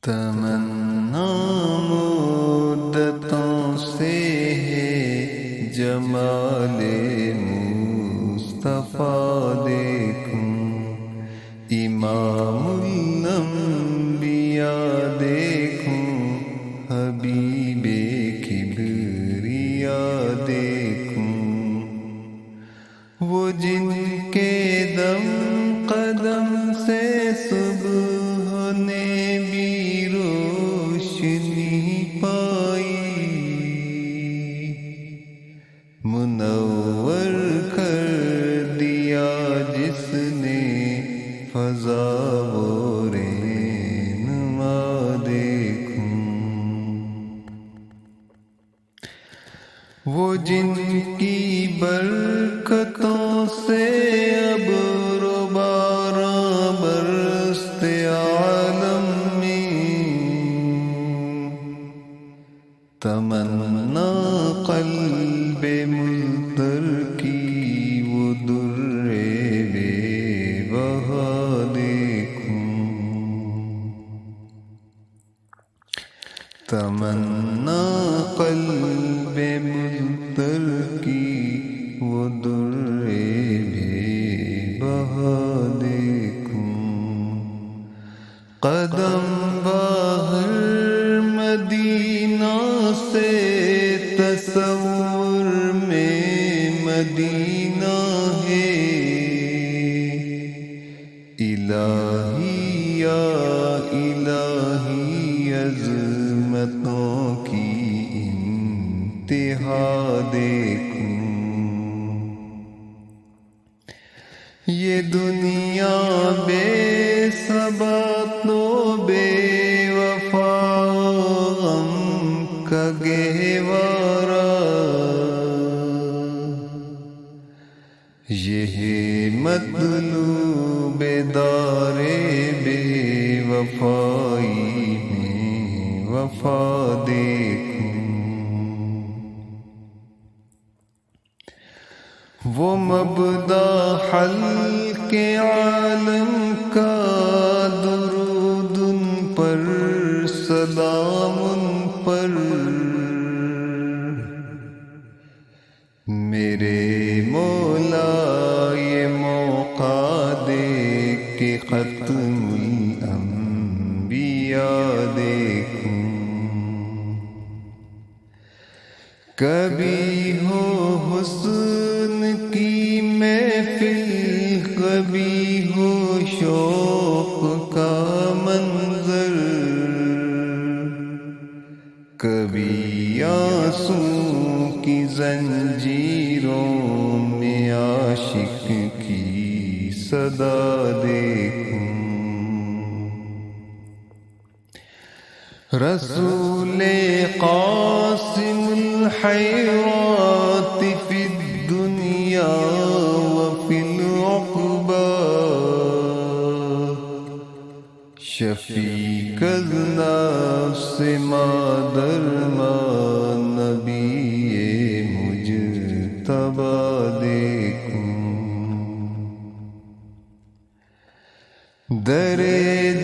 تمنا مدتوں سے ہے جمال مصطفیٰ دیکھوں، امام الانبیاء دیکھوں، حبیب کبریاء دیکھوں، وہ جن کے دم قدم سے صبح نے بھی روشنی پائی، منور کر دیا جس نے فضا و رہنما دیکھوں، وہ جن کی برکتوں سے اب بارہ برستے عالم میں، تمنا قلب مضطر کی وہ در بے بہا دیکھوں، تمنا قلب مضطر کی وہ در بے بہا دیکھوں، قدم باہر مدینہ سے تصور میں مدینہ ہے، الہی یا الہی عظمتوں کی انتہا دیکھوں، یہ دنیا بے ثبات و بے وفا غم کا گہوارہ، یہ ہے مطلوب دار بے وفائی میں وفا دیکھوں، وہ مبدا خلق عالم کا درود ان پر، سلام ان پر، میرے مولا یہ موقع دے کہ ختم الانبیاء دیکھوں، کبھی ہو حسن کی محفل، کبھی ہو شوق کا منظر، کبھی آنسو کی زنجیروں میں عاشق کی صدا دیکھوں، رسول قاسم الحیرات فی الدنیا وفی العقبی، شفیق النفس مادر ما نبی مجتبی دیکھوں، در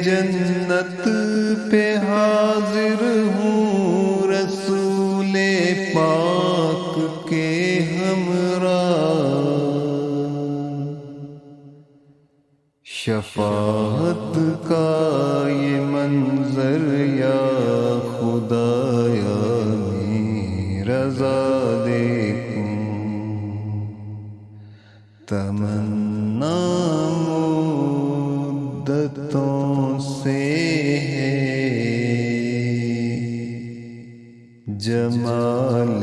جنت پہ حاضر ہوں رسول پاک کے ہمراہ، شفاعت کا یہ منظر یا خدایا میں رضا دیکھوں، تمنا مدتوں سے ہے جمال